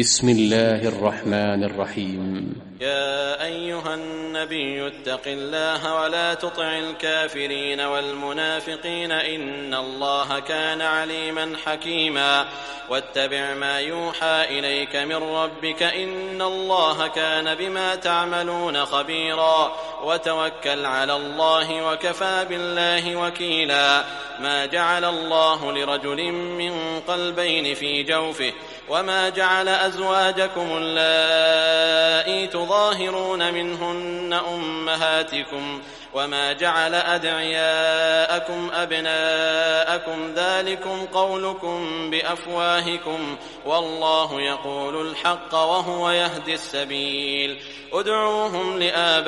بسم الله الرحمن الرحيم. يا أيها النبي اتق الله ولا تطع الكافرين والمنافقين إن الله كان عليما حكيما واتبع ما يوحى إليك من ربك إن الله كان بما تعملون خبيرا وتوكل على الله وكفى بالله وكيلا. ما جعل الله لرجل من قلبين في جوفه وما جعل أزواجكم اللائي تظاهرون منهن أمهاتكم وما جعل أدعياءكم أبناءكم ذلكم قولكم بأفواهكم والله يقول الحق وهو يهدي السبيل. ادعوهم لآبائهم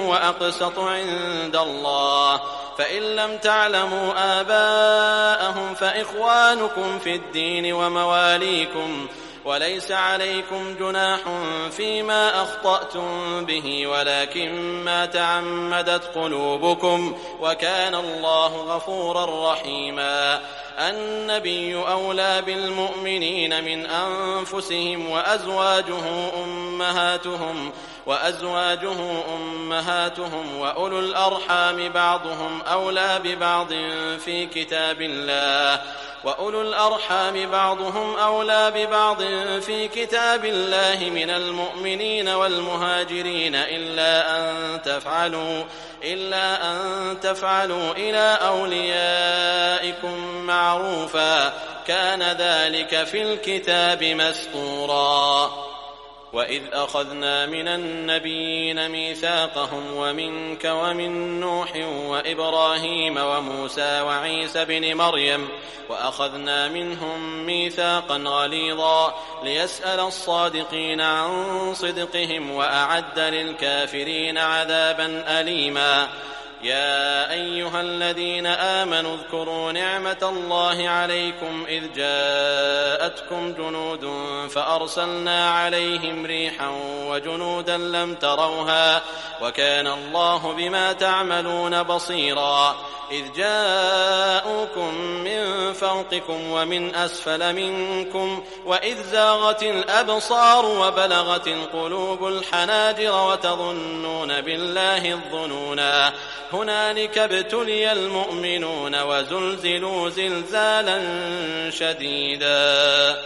هو أقسط عند الله فإن لم تعلموا آباءهم فإخوانكم في الدين ومواليكم وليس عليكم جناح فيما أخطأتم به ولكن ما تعمدت قلوبكم وكان الله غفورا رحيما. النبي أولى بالمؤمنين من أنفسهم وأزواجه أمهاتهم وأولو الأرحام بعضهم أولى ببعض في كتاب الله من المؤمنين والمهاجرين إلا أن تفعلوا إلى أوليائكم معروفا كان ذلك في الكتاب مسطورا. وإذ أخذنا من النبيين ميثاقهم ومنك ومن نوح وإبراهيم وموسى وعيسى بن مريم وأخذنا منهم ميثاقا غليظا ليسأل الصادقين عن صدقهم وأعد للكافرين عذابا أليما. يا أيها الذين آمنوا اذكروا نعمة الله عليكم إذ جاءتكم جنود فأرسلنا عليهم ريحا وجنودا لم تروها وكان الله بما تعملون بصيرا. إذ جاءوكم من فوقكم ومن أسفل منكم وإذ زاغت الأبصار وبلغت القلوب الحناجر وتظنون بالله الظنونا هنالك ابتلي المؤمنون وزلزلوا زلزالا شديدا.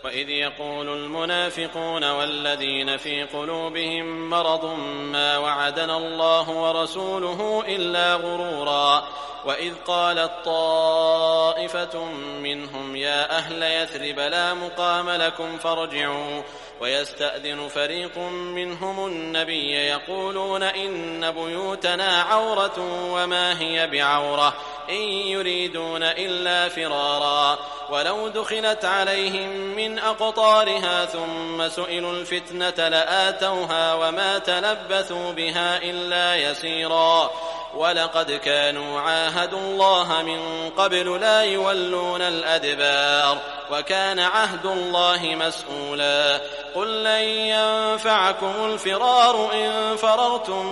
وإذ يقول المنافقون والذين في قلوبهم مرض ما وعدنا الله ورسوله إلا غرورا. وإذ قالت طائفة منهم يا أهل يثرب لا مقام لكم فارجعوا ويستأذن فريق منهم النبي يقولون إن بيوتنا عورة وما هي بعورة إن يريدون إلا فرارا ولو دخلت عليهم من أقطارها ثم سئلوا الفتنة لآتوها وما تلبثوا بها إلا يسيرا. ولقد كانوا عاهدوا الله من قبل لا يولون الأدبار وكان عهد الله مسؤولا. قل لن ينفعكم الفرار إن فررتم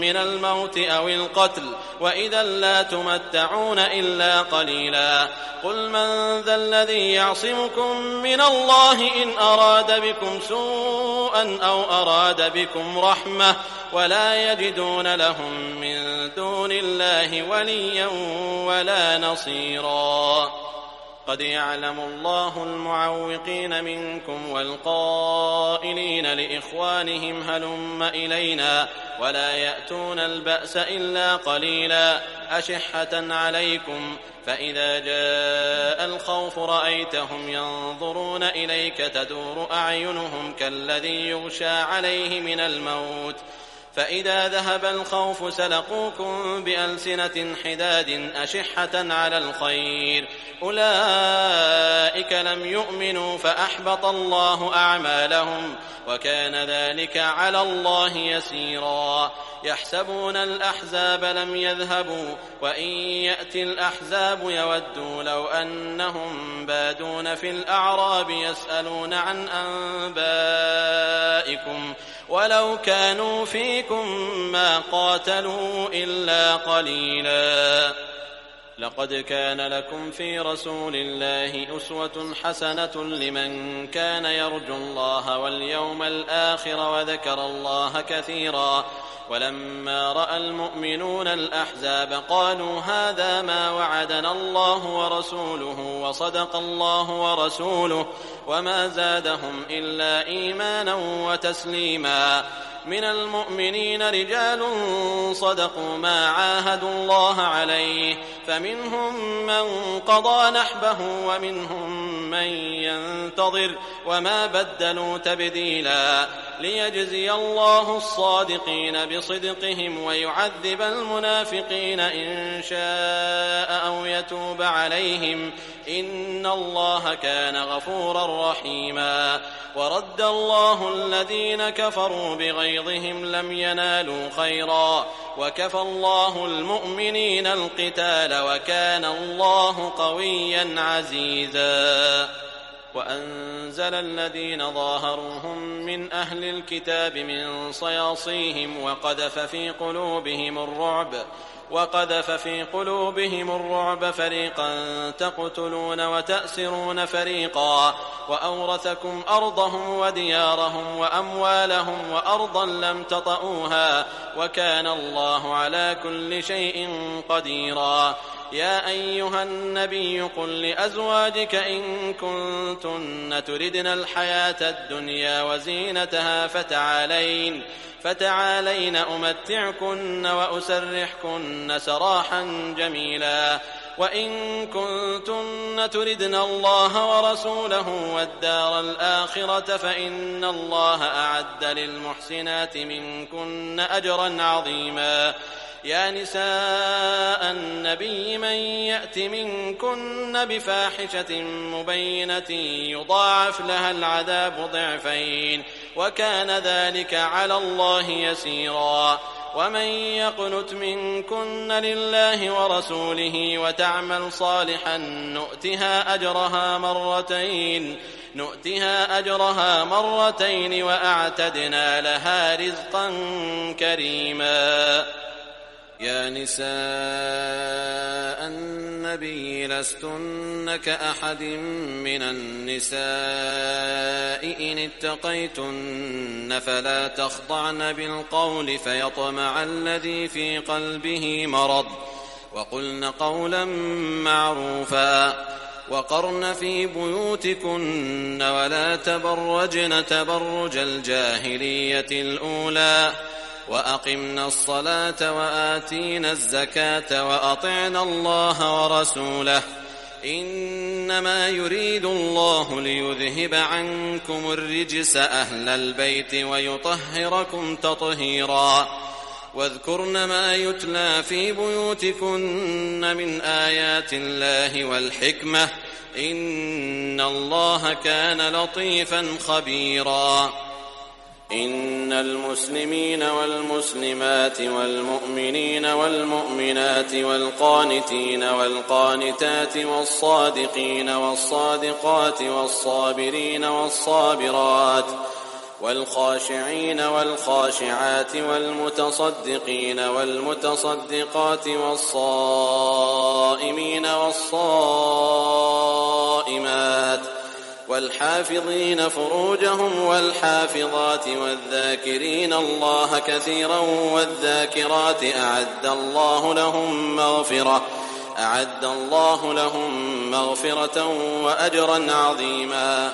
من الموت أو القتل وإذا لا تمتعون إلا قليلا. قل من ذا الذي يعصمكم من الله إن أراد بكم سوءا أو أراد بكم رحمة ولا يجدون لهم من دون الله وليا ولا نصيرا. قد يعلم الله المعوقين منكم والقائلين لإخوانهم هلم إلينا ولا يأتون البأس إلا قليلا أشحة عليكم فإذا جاء الخوف رأيتهم ينظرون إليك تدور أعينهم كالذي يغشى عليه من الموت فإذا ذهب الخوف سلقوكم بألسنة حداد أشحة على الخير أولئك لم يؤمنوا فأحبط الله أعمالهم وكان ذلك على الله يسيرا. يحسبون الأحزاب لم يذهبوا وإن يأتي الأحزاب يودوا لو أنهم بادون في الأعراب يسألون عن أنبائكم ولو كانوا فيكم ما قاتلوا إلا قليلا. لقد كان لكم في رسول الله أسوة حسنة لمن كان يرجو الله واليوم الآخر وذكر الله كثيرا. ولما رأى المؤمنون الأحزاب قالوا هذا ما وعدنا الله ورسوله وصدق الله ورسوله وما زادهم إلا إيمانا وتسليما. من المؤمنين رجال صدقوا ما عاهدوا الله عليه فمنهم من قضى نحبه ومنهم من ينتظر وما بدلوا تبديلا. ليجزي الله الصادقين بصدقهم ويعذب المنافقين إن شاء أو يتوب عليهم إن الله كان غفورا رحيما. ورد الله الذين كفروا بغيظهم لم ينالوا خيرا وكفى الله المؤمنين القتال وكان الله قويا عزيزا. وأنزل الذين ظاهروهم من أهل الكتاب من صياصيهم وقذف في قلوبهم الرعب فريقا تقتلون وتأسرون فريقا وأورثكم أرضهم وديارهم وأموالهم وأرضا لم تطئوها وكان الله على كل شيء قديرا. يا أيها النبي قل لأزواجك إن كنتن تردن الحياة الدنيا وزينتها فتعالين أمتعكن وأسرحكن سراحا جميلا. وإن كنتن تردن الله ورسوله والدار الآخرة فإن الله أعد للمحسنات منكن أجرا عظيما. يا نساء النبي من يأت منكن بفاحشة مبينة يضاعف لها العذاب ضعفين وكان ذلك على الله يسيرا. ومن يقنت منكن لله ورسوله وتعمل صالحا نؤتها أجرها مرتين وأعتدنا لها رزقا كريما. يا نساء النبي لستن كأحد من النساء إن اتقيتن فلا تخضعن بالقول فيطمع الذي في قلبه مرض وقلن قولا معروفا. وقرن في بيوتكن ولا تبرجن تبرج الجاهلية الأولى وأقمنا الصلاة وآتينا الزكاة وأطعنا الله ورسوله إنما يريد الله ليذهب عنكم الرجس أهل البيت ويطهركم تطهيرا. واذكرن ما يتلى في بيوتكن من آيات الله والحكمة إن الله كان لطيفا خبيرا. إن المسلمين والمسلمات والمؤمنين والمؤمنات والقانتين والقانتات والصادقين والصادقات والصابرين والصابرات والخاشعين والخاشعات والمتصدقين والمتصدقات والصائمين والصائمات والحافظين فروجهم والحافظات والذاكرين الله كثيرا والذاكرات أعد الله لهم مغفرة وأجرا عظيما.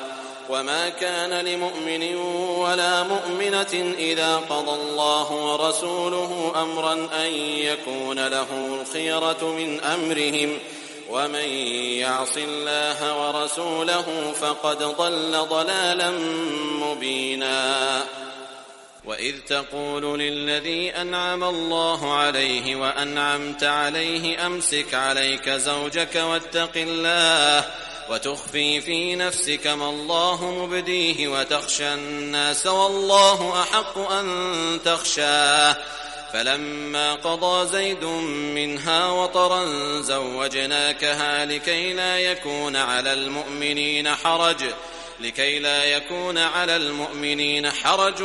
وما كان لمؤمن ولا مؤمنة إذا قضى الله ورسوله أمرا أن يكون له الخيرة من أمرهم ومن يعص الله ورسوله فقد ضل ضلالا مبينا. وإذ تقول للذي أنعم الله عليه وأنعمت عليه أمسك عليك زوجك واتق الله وتخفي في نفسك ما الله مبديه وتخشى الناس والله أحق أن تخشاه فلما قضى زيد منها وطرا زوجناكها لكي لا يكون على المؤمنين حرج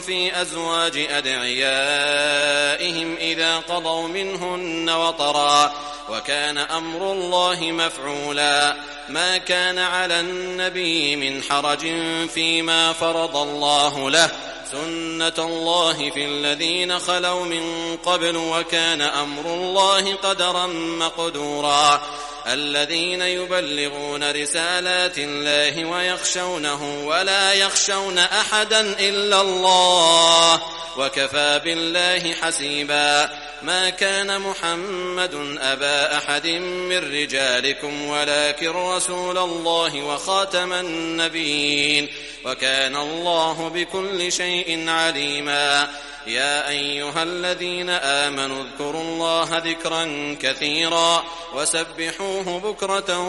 في أزواج أدعيائهم إذا قضوا منهن وطرا وكان أمر الله مفعولا. ما كان على النبي من حرج فيما فرض الله له، سنة الله في الذين خلوا من قبل، وكان أمر الله قدرا مقدورا. الذين يبلغون رسالات الله ويخشونه ولا يخشون أحدا إلا الله، وكفى بالله حسيبا. ما كان محمد أبا أحد من رجالكم ولكن رسول الله وخاتم النبيين، وكان الله بكل شيء عليما. يا أيها الذين آمنوا اذكروا الله ذكرا كثيرا وسبحوه بكرة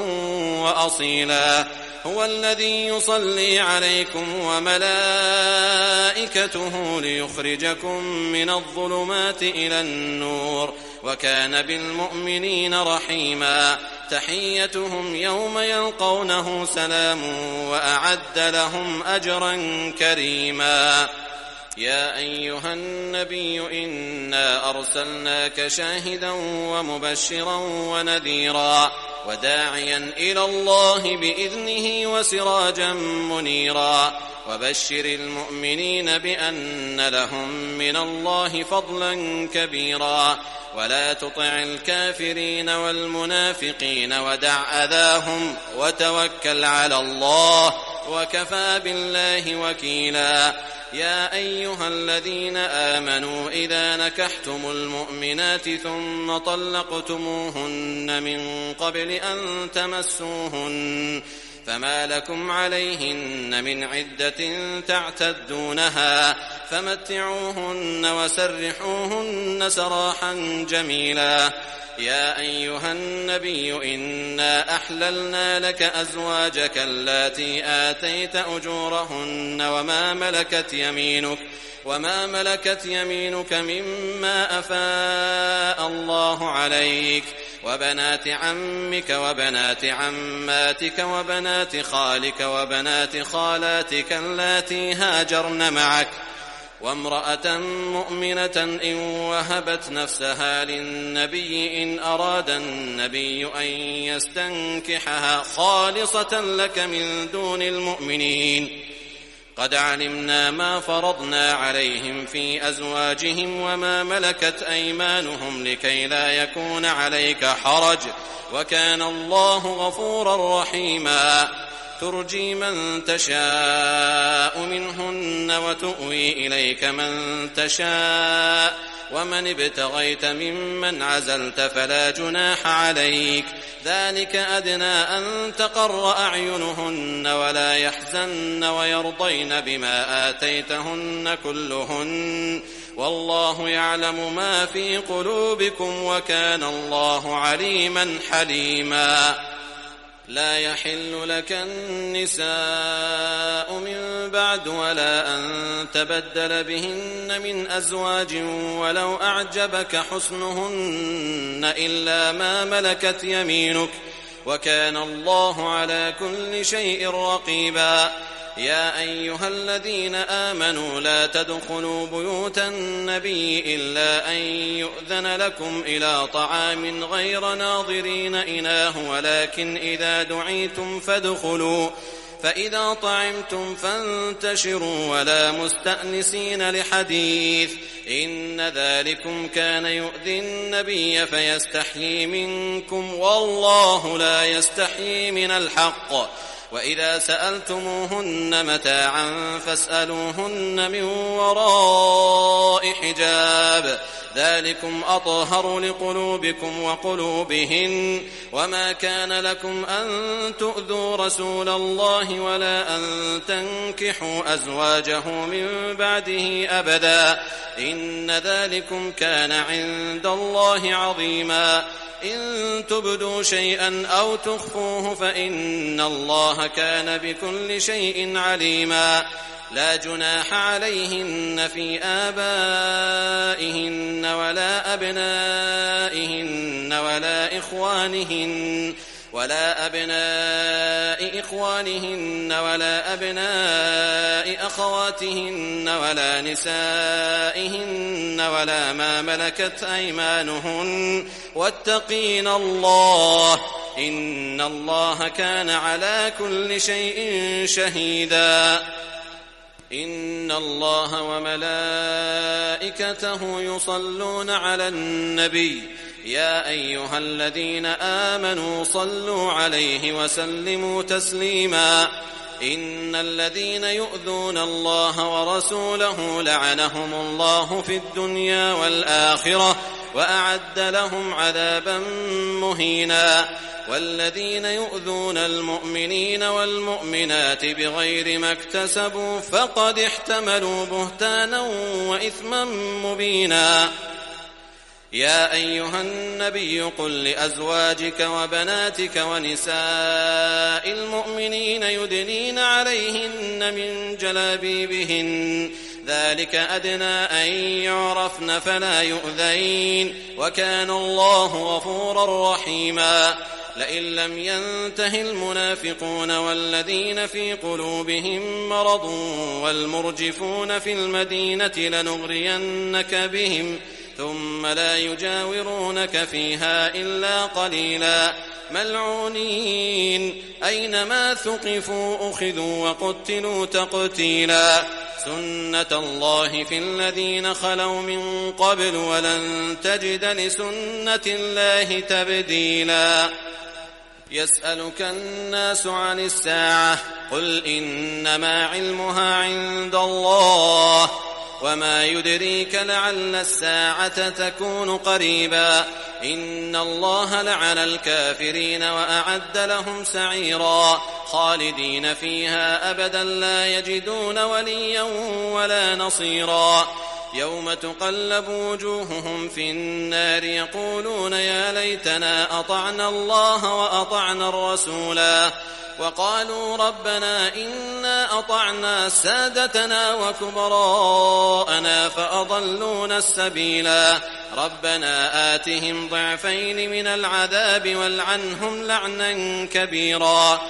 وأصيلا. هو الذي يصلي عليكم وملائكته ليخرجكم من الظلمات إلى النور، وكان بالمؤمنين رحيما. تحيتهم يوم يلقونه سلام، وأعد لهم أجرا كريما. يا أيها النبي إنا أرسلناك شاهدا ومبشرا ونذيرا وداعيا إلى الله بإذنه وسراجا منيرا. وبشر المؤمنين بأن لهم من الله فضلا كبيرا. ولا تطع الكافرين والمنافقين ودع أذاهم وتوكل على الله، وكفى بالله وكيلا. يا أيها الذين آمنوا إذا نكحتم المؤمنات ثم طلقتموهن من قبل أن تمسوهن فما لكم عليهن من عدة تعتدونها، فمتعوهن وسرحوهن سراحا جميلا. يا أيها النبي إنا أحللنا لك أزواجك اللاتي آتيت أجورهن وما ملكت يمينك مما أفاء الله عليك، وبنات عمك وبنات عماتك وبنات خالك وبنات خالاتك اللاتي هاجرن معك، وامرأة مؤمنة إن وهبت نفسها للنبي إن أراد النبي أن يستنكحها خالصة لك من دون المؤمنين. قد علمنا ما فرضنا عليهم في أزواجهم وما ملكت أيمانهم لكي لا يكون عليك حرج، وكان الله غفورا رحيما. ترجي من تشاء منهن وتؤوي إليك من تشاء، ومن ابتغيت ممن عزلت فلا جناح عليك. ذلك أدنى أن تقر أعينهن ولا يحزن ويرضين بما آتيتهن كلهن، والله يعلم ما في قلوبكم وكان الله عليما حليما. لا يحل لك النساء من بعد ولا أن تبدل بهن من أزواج ولو أعجبك حسنهن إلا ما ملكت يمينك، وكان الله على كل شيء رقيبا. يا أيها الذين آمنوا لا تدخلوا بيوت النبي إلا أن يؤذن لكم إلى طعام غير ناظرين إناه، ولكن إذا دعيتم فادخلوا، فإذا طعمتم فانتشروا ولا مستأنسين لحديث، إن ذلكم كان يؤذي النبي فيستحيي منكم، والله لا يستحيي من الحق. وإذا سألتموهن متاعا فاسألوهن من وراء حجاب، ذلكم أطهر لقلوبكم وقلوبهن. وما كان لكم أن تؤذوا رسول الله ولا أن تنكحوا أزواجه من بعده أبدا، إن ذلكم كان عند الله عظيما. إن تبدوا شيئا أو تخفوه فإن الله كان بكل شيء عليما. لا جناح عليهن في آبائهن ولا أبنائهن ولا إخوانهن ولا أبناء إخوانهن ولا أبناء أخواتهن ولا نسائهن ولا ما ملكت أيمانهن واتقين الله إن الله كان على كل شيء شهيدا إن الله وملائكته يصلون على النبي يا أيها الذين آمنوا صلوا عليه وسلموا تسليما إن الذين يؤذون الله ورسوله لعنهم الله في الدنيا والآخرة وأعد لهم عذابا مهينا والذين يؤذون المؤمنين والمؤمنات بغير ما اكتسبوا فقد احتملوا بهتانا وإثما مبينا يا أيها النبي قل لأزواجك وبناتك ونساء المؤمنين يدنين عليهن من جلابيبهن ذلك أدنى أن يعرفن فلا يؤذين وكان الله غفورا رحيما لئن لم ينته المنافقون والذين في قلوبهم مرض والمرجفون في المدينة لنغرينك بهم ثم لا يجاورونك فيها إلا قليلا ملعونين أينما ثقفوا أخذوا وقتلوا تقتيلا سنة الله في الذين خلوا من قبل ولن تجد لسنة الله تبديلا يسألك الناس عن الساعة قل إنما علمها عند الله وما يدريك لعل الساعة تكون قريبا إن الله لعن الكافرين وأعد لهم سعيرا خالدين فيها أبدا لا يجدون وليا ولا نصيرا يوم تقلب وجوههم في النار يقولون يا ليتنا أطعنا الله وأطعنا الرسولا وقالوا ربنا إنا أطعنا سادتنا وكبراءنا فأضلونا السبيلا ربنا آتهم ضعفين من العذاب والعنهم لعنا كبيرا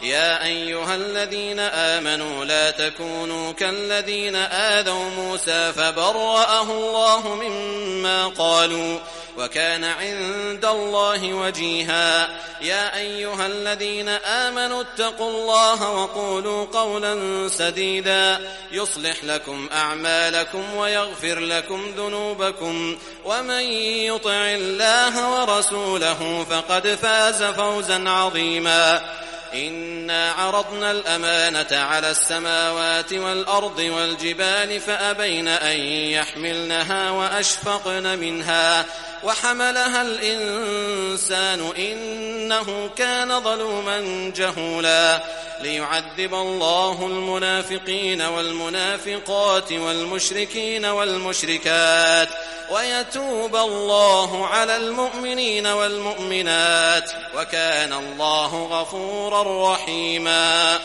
يا أيها الذين آمنوا لا تكونوا كالذين آذوا موسى فبرأه الله مما قالوا وكان عند الله وجيها يا أيها الذين آمنوا اتقوا الله وقولوا قولا سديدا يصلح لكم أعمالكم ويغفر لكم ذنوبكم ومن يطع الله ورسوله فقد فاز فوزا عظيما إنا عرضنا الأمانة على السماوات والأرض والجبال فأبين أن يحملنها وأشفقن منها وحملها الإنسان إنه كان ظلوما جهولا ليعذب الله المنافقين والمنافقات والمشركين والمشركات ويتوب الله على المؤمنين والمؤمنات وكان الله غفورا رحيما